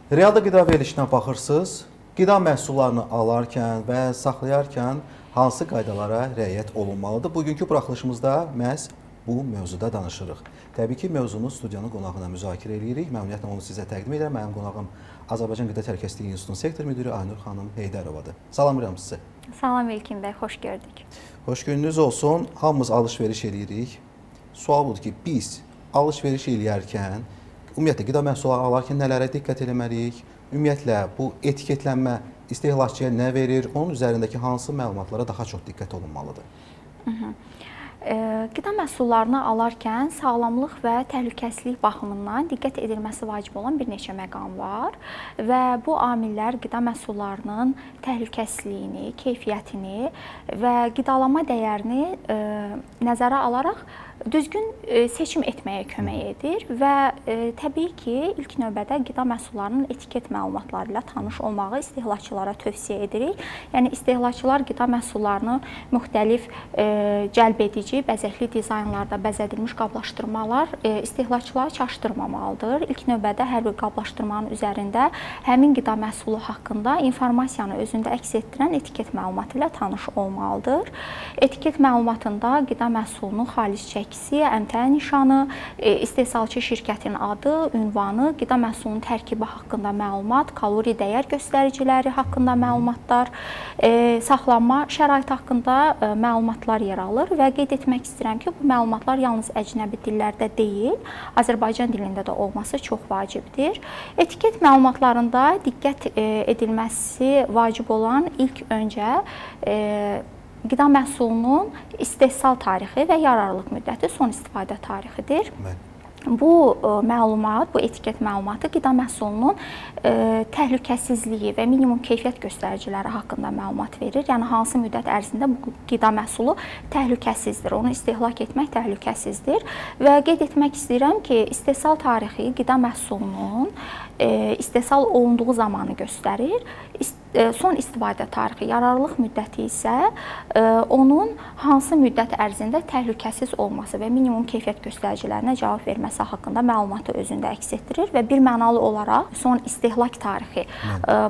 Realda qida verilişinə baxırsınız, qida məhsullarını alarkən və saxlayarkən hansı qaydalara riayət olunmalıdır? Bugünkü buraxılışımızda məhz bu mövzuda danışırıq. Təbii ki, mövzunu studiyanın qonağına müzakirə edirik. Məmnuniyyətlə onu sizə təqdim edirəm. Mənim qonağım Azərbaycan Qida Təhlükəsizliyi İnstitutunun sektor müdiri Aynur xanım Heydərovadır. Salamlayıram sizə. Salam İlkin bəy, xoş gördük. Xoş gününüz olsun. Hamımız alış-veriş edirik. Sual budur ki, biz alış-veriş eləyərkən, ümumiyyətlə qida məhsulları alarkən nələrə diqqət etməliyik? Ümumiyyətlə bu etiketlənmə istehlakçıya nə verir? Onun üzərindəki hansı məlumatlara daha çox diqqət olunmalıdır? Qida məhsullarını alarkən sağlamlıq və təhlükəsizlik baxımından diqqət edilməsi vacib olan bir neçə məqam var və bu amillər qida məhsullarının təhlükəsizliyini, keyfiyyətini və qidalama dəyərini nəzərə alaraq düzgün seçim etməyə kömək edir və təbii ki, ilk növbədə qida məhsullarının etiket məlumatları ilə tanış olmağı istehlakçılara tövsiyə edirik. Yəni istehlakçılar qida məhsullarını müxtəlif cəlbedici, bəzəkli dizaynlarda bəzədilmiş qablaşdırmalar istehlakçıları çaşdırmamalıdır. İlk növbədə hər bir qablaşdırmanın üzərində həmin qida məhsulu haqqında informasiyanı özündə əks etdirən etiket məlumatı ilə tanış olmalıdır. Etiket məlumatında qida məhsulunun xaliç çəkisi, əmtəə nişanı, istehsalçı şirkətin adı, ünvanı, qida məhsulunun tərkibi haqqında məlumat, kalori dəyər göstəriciləri haqqında məlumatlar, saxlanma şəraiti haqqında məlumatlar yer alır və qeyd etmək istəyirəm ki, bu məlumatlar yalnız əcnəbi dillərdə deyil, Azərbaycan dilində də olması çox vacibdir. Etiket məlumatlarında diqqət edilməsi vacib olan ilk öncə qida məhsulunun istehsal tarixi və yararlılıq müddəti, son istifadə tarixidir. Bu məlumat, bu etiket məlumatı qida məhsulunun təhlükəsizliyi və minimum keyfiyyət göstəriciləri haqqında məlumat verir. Yəni hansı müddət ərzində bu qida məhsulu təhlükəsizdir, onu istehlak etmək təhlükəsizdir və qeyd etmək istəyirəm ki, istehsal tarixi qida məhsulunun istehsal olunduğu zamanı göstərir. Son istifadə tarixi, yararlılıq müddəti isə onun hansı müddət ərzində təhlükəsiz olması və minimum keyfiyyət göstəricilərinə cavab verməsi haqqında məlumatı özündə əks etdirir və birmənalı olaraq son istehlak tarixi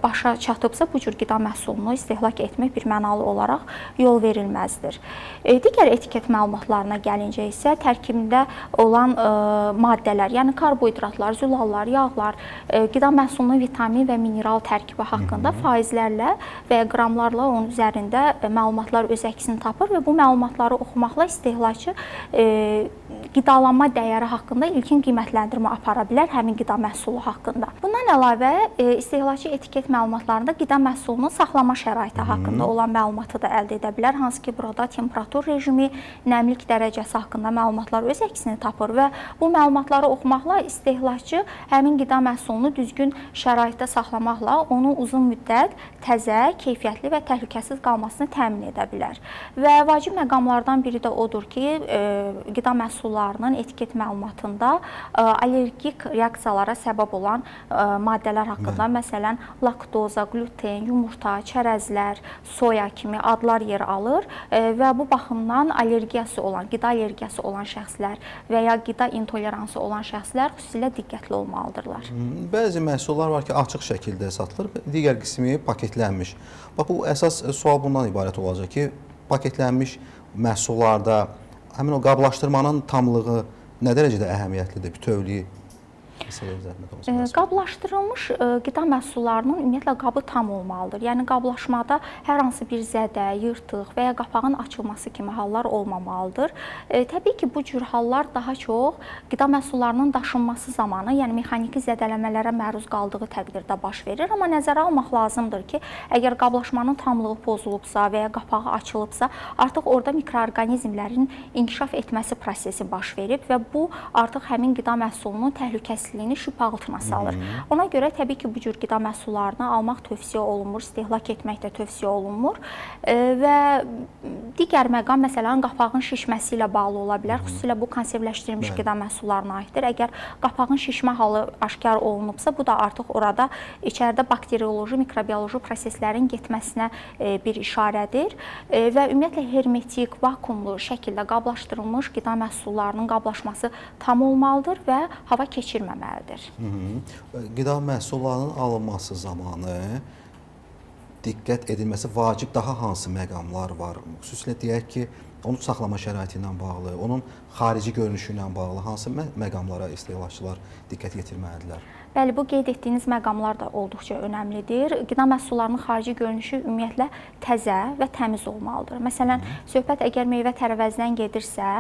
başa çatıbsa bu cür qida məhsulunu istehlak etmək birmənalı olaraq yol verilməzdir. Digər etiket məlumatlarına gəlincə isə tərkibində olan maddələr, yəni karbohidratlar, zülallar, yağlar, qida məhsulunun vitamin və mineral tərkibi haqqında faizlərlə və ya qramlarla onun üzərində məlumatlar öz əksini tapır və bu məlumatları oxumaqla istehlakçı qidalanma dəyəri haqqında ilkin qiymətləndirmə apara bilər həmin qida məhsulu haqqında. Bundan əlavə, istehlakçı etiket məlumatlarında qida məhsulunun saxlama şəraiti haqqında olan məlumatı da əldə edə bilər. Hansı ki, burada temperatur rejimi, nəmlik dərəcəsi haqqında məlumatlar öz əksini tapır və bu məlumatları oxumaqla istehlakçı həmin qida məhsulunu düzgün şəraitdə saxlamaqla onu uzun müddət təzə, keyfiyyətli və təhlükəsiz qalmasını təmin edə bilər. Və vacib məqamlardan biri də odur ki, qida məhsullarının etiket məlumatında allergik reaksiyalara səbəb olan maddələr haqqında, məsələn, laktoza, gluten, yumurta, çərəzlər, soya kimi adlar yer alır və bu baxımdan allergiyası olan, qida allergiyası olan şəxslər və ya qida intoleransı olan şəxslər xüsusilə diqqətli olmalıdırlar. Bəzi məhsullar var ki, açıq şəkildə satılır, digər qismi paketlənmiş. Bax, bu əsas sual bundan ibarət olacaq ki, paketlənmiş məhsullarda həmin o qablaşdırmanın tamlığı nə dərəcədə əhəmiyyətlidir, bütövlüyü? Qablaşdırılmış qida məhsullarının ümumiyyətlə qabı tam olmalıdır. Yəni qablaşmada hər hansı bir zədə, yırtıq və ya qapağın açılması kimi hallar olmamalıdır. Təbii ki, bu cür hallar daha çox qida məhsullarının daşınması zamanı, yəni mexaniki zədələmələrə məruz qaldığı təqdirdə baş verir. Amma nəzərə almaq lazımdır ki, əgər qablaşmanın tamlığı pozulubsa və ya qapağı açılıbsa, artıq orada mikroorqanizmlərin inkişaf etməsi prosesi baş verib və bu artıq həmin qida məhsulunun təhlükəsizliyini şübhə altına salır. Ona görə təbii ki, bu cür qida məhsullarını almaq tövsiyə olunmur, istehlak etmək də tövsiyə olunmur və digər məqam məsələn qapağın şişməsi ilə bağlı ola bilər. Xüsusilə bu konservləşdirilmiş qida məhsullarına aiddir. Əgər qapağın şişmə halı aşkar olunubsa, bu da artıq orada içəridə bakterioloji, mikrobioloji proseslərin getməsinə bir işarədir və ümumiyyətlə hermetik, vakuumlu şəkildə qablaşdırılmış qida məhsullarının qablaşması tam olmalıdır və hava keçirməməlidir. etməməlidir. Qida məhsullarının alınması zamanı diqqət edilməsi vacib daha hansı məqamlar var? Xüsusilə deyək ki, onun saxlama şəraiti ilə bağlı, onun xarici görünüşü ilə bağlı hansı məqamlara istehlakçılar diqqət yetirməlidirlər? Bəli, bu qeyd etdiyiniz məqamlar da olduqca önəmlidir. Qida məhsullarının xarici görünüşü ümumiyyətlə təzə və təmiz olmalıdır. Məsələn, söhbət əgər meyvə-tərəvəzdən gedirsə,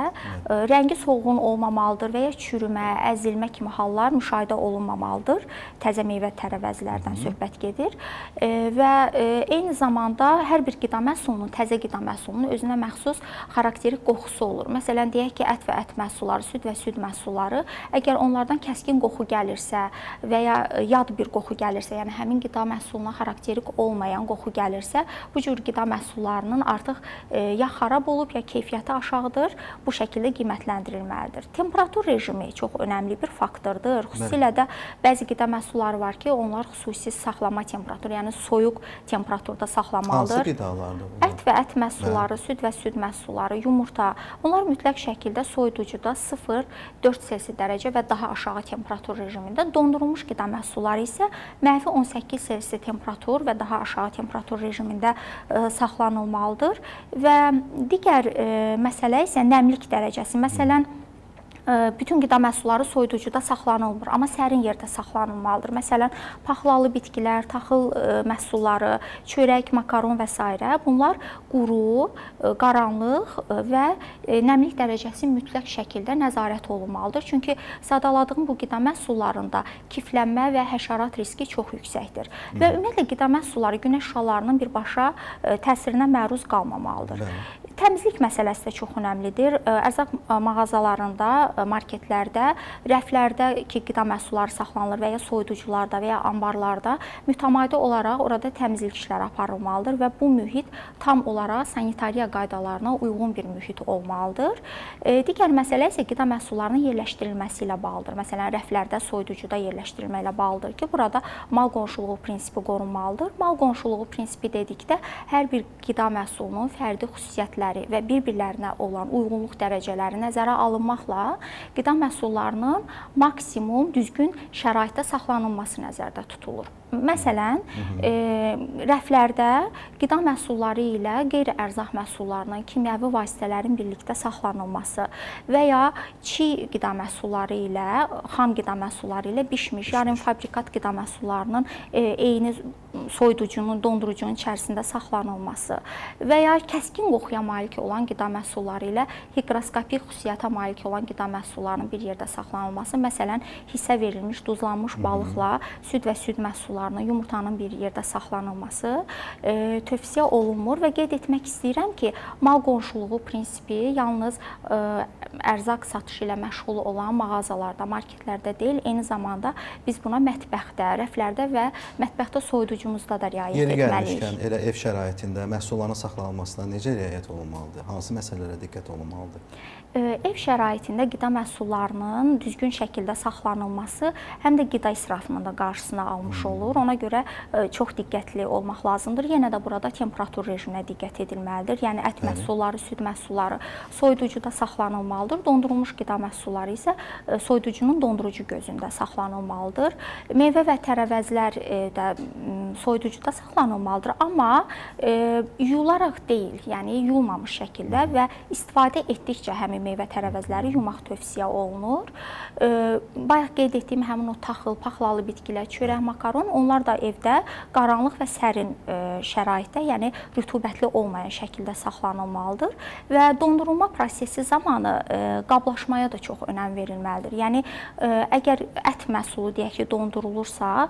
rəngi solğun olmamalıdır və ya çürümə, əzilmə kimi hallar müşahidə olunmamalıdır. Təzə meyvə-tərəvəzlərdən söhbət gedir və eyni zamanda hər bir qida məhsulunun, təzə qida məhsulunun özünə məxsus xarakterik qoxusu olur. Məsələn, deyək ki, ət və ət məhsulları, süd və süd məhsulları, əgər onlardan kəskin qoxu gəlirsə və ya yad bir qoxu gəlirsə, yəni həmin qida məhsuluna xarakterik olmayan qoxu gəlirsə, bu cür qida məhsullarının artıq ya xarab olub, ya keyfiyyəti aşağıdır, bu şəkildə qiymətləndirilməlidir. Temperatur rejimi çox önəmli bir faktordur. Xüsusilə də bəzi qida məhsulları var ki, onlar xüsusi saxlama temperaturu, yəni soyuq temperaturda saxlamalıdır. Hansı qidalardır bunlar? Ət və ət məhsulları, süd və süd məhsulları, yumurta, onlar mütləq şəkildə soyuducuda 0-4 Selsi dərəcə və daha aşağı temperatur rejimində, dondurulmuş qida məhsulları isə mənfi 18 Selsi temperatur və daha aşağı temperatur rejimində saxlanılmalıdır və digər məsələ isə nəmlik dərəcəsi. Məsələn, bütün qida məhsulları soyuducuda saxlanılmır, amma sərin yerdə saxlanılmalıdır. Məsələn, paxlalı bitkilər, taxıl məhsulları, çörək, makaron və s. bunlar quru, qaranlıq və nəmlik dərəcəsi mütləq şəkildə nəzarət olunmalıdır. Çünki sadaladığım bu qida məhsullarında kiflənmə və həşərat riski çox yüksəkdir. Və ümumiyyətlə qida məhsulları günəş şüalarının birbaşa təsirinə məruz qalmamalıdır. Təmizlik məsələsi də çox önəmlidir. Ərzaq mağazalarında, marketlərdə, rəflərdə ki, qida məhsulları saxlanılır və ya soyuducularda və ya anbarlarda mütəmadi olaraq orada təmizlik işləri aparılmalıdır və bu mühit tam olaraq sanitariya qaydalarına uyğun bir mühit olmalıdır. Digər məsələ isə qida məhsullarının yerləşdirilməsi ilə bağlıdır. Məsələn, rəflərdə, soyuducuda yerləşdirilmə ilə bağlıdır ki, burada mal qonşuluğu prinsipi qorunmalıdır. Mal qonşuluğu prinsipi dedikdə hər bir qida məhsulunun fərdi xüsusiyyətləri və bir-birlərinə olan uyğunluq dərəcələri nəzərə alınmaqla qida məhsullarının maksimum düzgün şəraitdə saxlanılması nəzərdə tutulur. Məsələn, rəflərdə qida məhsulları ilə qeyri-ərzaq məhsullarının, kimyəvi vasitələrin birlikdə saxlanılması və ya çiğ qida məhsulları ilə, xam qida məhsulları ilə bişmiş, yarım fabrikat qida məhsullarının eyni soyuducunun, dondurucunun içərisində saxlanılması və ya kəskin qoxuya malik olan qida məhsulları ilə higroskopik xüsusiyyətə malik olan qida məhsullarının bir yerdə saxlanılması, məsələn, hissə verilmiş duzlanmış balıqla süd və süd məhsullarının, yumurtanın bir yerdə saxlanılması tövsiyə olunmur və qeyd etmək istəyirəm ki, mal qonşuluğu prinsipi yalnız ərzaq satışı ilə məşğul olan mağazalarda, marketlərdə deyil, eyni zamanda biz buna mətbəxdə, rəflərdə və mətbəxdə soyuducumuzda da riayət etməliyik. Yeri gəlmişkən, elə ev şəraitində məhsulların saxlanılmasına necə riayət olunmalıdır? Hansı məsələlərə diqqət olunmalıdır? Ev şəraitində qida məhsullarının düzgün şəkildə saxlanılması həm də qida israfının da qarşısını almış olur. Ona görə çox diqqətli olmaq lazımdır. Yenə də burada temperatur rejiminə diqqət edilməlidir. Yəni ət məhsulları, süd məhsulları soyuducuda saxlanılmalıdır. Dondurulmuş qida məhsulları isə soyuducunun dondurucu gözündə saxlanılmalıdır. Meyvə və tərəvəzlər də soyuducuda saxlanılmalıdır, amma yularaq deyil, yəni yuyulmamış şəkildə və istifadə etdikcə həmin meyvə tərəvəzləri yumaq tövsiyə olunur. Bayaq qeyd etdiyim həmin o taxıl, paxlalı bitkilər, çörək, makaron, onlar da evdə qaranlıq və sərin şəraitdə, yəni rütubətli olmayan şəkildə saxlanılmalıdır və dondurulma prosesi zamanı qablaşmaya da çox önəm verilməlidir. Yəni əgər ət məhsulu deyək ki, dondurulursa,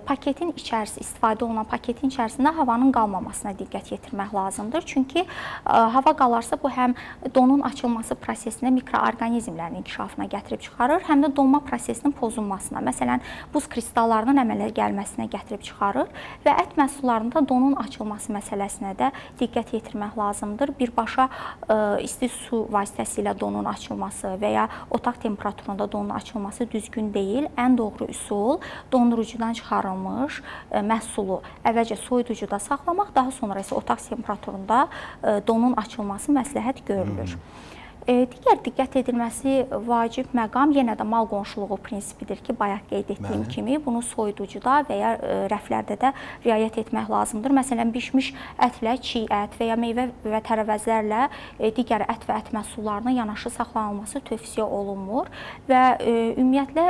paketin içərisi, istifadə olunan paketin içərisində havanın qalmamasına diqqət yetirmək lazımdır. Çünki hava qalarsa bu həm donun açılması prosesində mikroorqanizmlərin inkişafına gətirib çıxarır, həm də donma prosesinin pozulmasına, məsələn, buz kristallarının əmələ gəlməsinə gətirib çıxarır və ət məhsullarında donun açılması məsələsinə də diqqət yetirmək lazımdır. Birbaşa isti su vasitəsilə donun açılması və ya otaq temperaturunda donun açılması düzgün deyil. Ən doğru üsul dondurucudan çıxarılmış məhsulu əvvəlcə soyuducuda saxlamaq, daha sonra isə otaq temperaturunda donun açılması məsləhət görülür. Digər diqqət edilməsi vacib məqam yenə də mal qonşuluğu prinsipidir ki, bayaq qeyd etdiyim kimi, bunu soyuducuda və ya rəflərdə də riayət etmək lazımdır. Məsələn, bişmiş ətlə çiy ət və ya meyvə və tərəvəzlərlə digər ət və ət məhsullarının yanaşı saxlanılması tövsiyə olunmur və ümumiyyətlə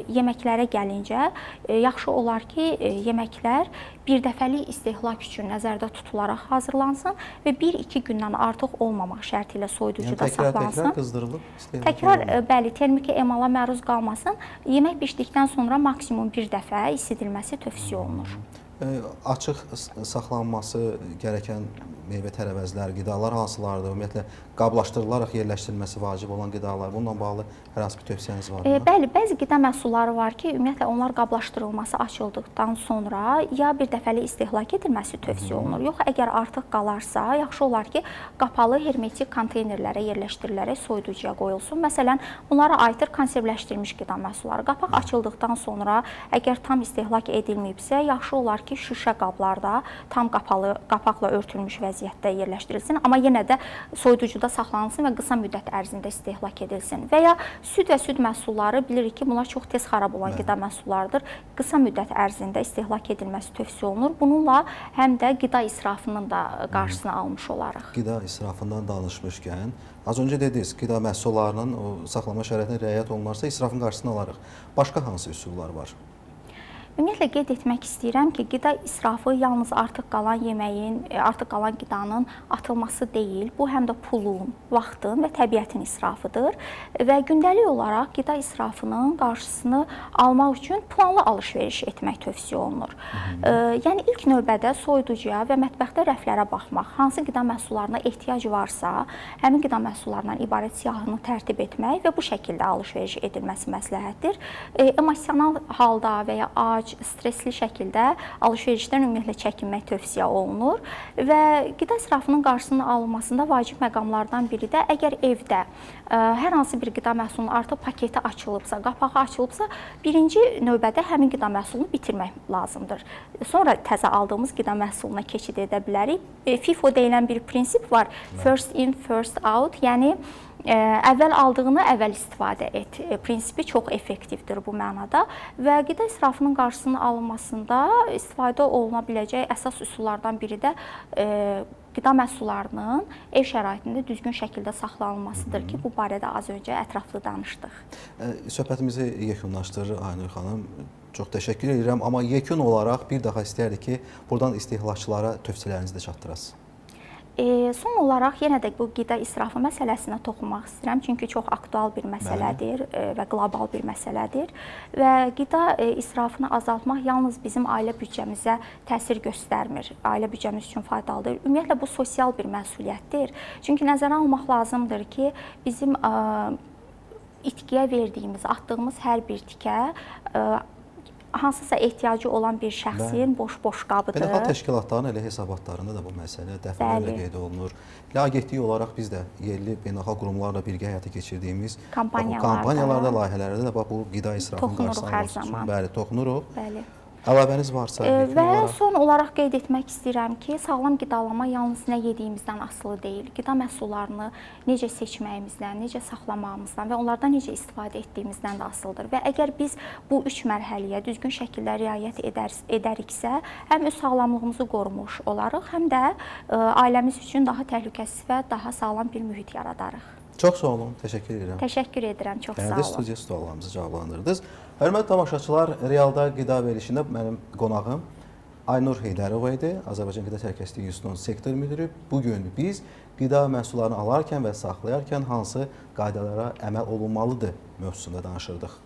yeməklərə gəlincə, yaxşı olar ki, yeməklər birdəfəlik istehlak üçün nəzərdə tutularaq hazırlansın və 1-2 gündən artıq olmamaq şərti ilə soyuducuda saxlansın. Təkrar qızdırılıb istehlak Təkrar, bəli, termiki emala məruz qalmasın. Yemək bişdikdən sonra maksimum bir dəfə isidilməsi tövsiyə olunur. Açıq saxlanması gərəkən meyvə tərəvəzlər, qidalar hansılardır? Ümumiyyətlə, qablaşdırılaraq yerləşdirilməsi vacib olan qidalar. Bununla bağlı hər hansı bir tövsiyəniz var mı? Bəli, bəzi qida məhsulları var ki, ümumiyyətlə onlar qablaşdırılması açıldıqdan sonra ya bir dəfəlik istehlak edilməsi tövsiyə olunur, yox əgər artıq qalarsa, yaxşı olar ki, qapalı hermetik konteynerlərə yerləşdirilərək soyuducuya qoyulsun. Məsələn, bunlara aiddir konservləşdirilmiş qida məhsulları. Qapaq açıldıqdan sonra əgər tam istehlak edilməyibsə, yaxşı olar ki, şüşə qablarda tam qapalı, qapaqla örtülmüş vəziyyətdə yerləşdirilsin, amma yenə də soyuducuda saxlanılsın və qısa müddət ərzində istehlak edilsin. Və ya süd və süd məhsulları bilirik ki, bunlar çox tez xarab olan qida məhsullarıdır. Qısa müddət ərzində istehlak edilməsi tövsiyə olunur. Bununla həm də qida israfının da qarşısını almış olarıq. Qida israfından danışmışkən, az öncə dediniz, qida məhsullarının saxlama şəraitinə riayət olunarsa israfın qarşısını alarıq. Başqa hansı üsullar var? Ümumiyyətlə qeyd etmək istəyirəm ki, qida israfı yalnız artıq qalan yeməyin, artıq qalan qidanın atılması deyil, bu həm də pulun, vaxtın və təbiətin israfıdır və gündəlik olaraq qida israfının qarşısını almaq üçün planlı alış-veriş etmək tövsiyə olunur. Yəni ilk növbədə soyuducuya və mətbəxdə rəflərə baxmaq, hansı qida məhsullarına ehtiyac varsa, həmin qida məhsullarından ibarət siyahını tərtib etmək və bu şəkildə alış-veriş edilməsi məsləhətdir. Emosional halda və ya ac, stresli şəkildə alış-verişdən ümumiyyətlə çəkinmək tövsiyə olunur və qida israfının qarşısının alınmasında vacib məqamlardan biri də əgər evdə hər hansı bir qida məhsulunun artıq paketi açılıbsa, qapağı açılıbsa, birinci növbədə həmin qida məhsulunu bitirmək lazımdır. Sonra təzə aldığımız qida məhsuluna keçid edə bilərik. FIFO deyilən bir prinsip var, first in, first out, yəni əvvəl aldığını əvvəl istifadə et prinsipi çox effektivdir bu mənada və qida israfının qarşısının alınmasında istifadə oluna biləcək əsas üsullardan biri də qida məhsullarının ev şəraitində düzgün şəkildə saxlanılmasıdır ki, bu barədə az öncə ətraflı danışdıq. Söhbətimizi yekunlaşdırır Aynur xanım. Çox təşəkkür edirəm, amma yekun olaraq bir daha istəyərdik ki, buradan istehlakçılara tövsiyələrinizi də çatdırasınız. Son olaraq yenə də bu qida israfı məsələsinə toxunmaq istəyirəm, çünki çox aktual bir məsələdir və qlobal bir məsələdir və qida israfını azaltmaq yalnız bizim ailə büdcəmizə təsir göstərmir, ailə büdcəmiz üçün faydalıdır. Ümumiyyətlə bu sosial bir məsuliyyətdir, çünki nəzərə almaq lazımdır ki, bizim itkiyə verdiyimiz, atdığımız hər bir tikə hansısa ehtiyacı olan bir şəxsin boş-boş qabıdır. Beynəlxalq təşkilatların elə hesabatlarında da bu məsələ dəfələrlə qeyd olunur. Agentlik olaraq biz də yerli beynəlxalq qurumlarla birgə həyata keçirdiyimiz kampanyalarda, layihələrdə də bu qida israfının qarşısını almaq üçün toxunuruq. Bəli. Əlavəniz varsa? Və son olaraq qeyd etmək istəyirəm ki, sağlam qidalanma yalnız nə yediyimizdən asılı deyil. Qida məhsullarını necə seçməyimizdən, necə saxlamağımızdan və onlardan necə istifadə etdiyimizdən də asılıdır. Və əgər biz bu 3 mərhələyə düzgün şəkildə riayət edəriksə, həm öz sağlamlığımızı qorumuş olarıq, həm də ailəmiz üçün daha təhlükəsiz və daha sağlam bir mühit yaradarıq. Çox sağ olun, təşəkkür edirəm. Təşəkkür edirəm, çox sağ olun. Studiya suallarımızı cavablandırdınız. Hörmətli tamaşaçılar, Realda qida verilişində mənim qonağım Aynur Heydərova idi, Azərbaycan Qida Təhlükəsizliyi İnstitutunun sektor müdiri. Bugün biz qida məhsullarını alarkən və saxlayarkən hansı qaydalara əməl olunmalıdır mövzusunda danışırdıq.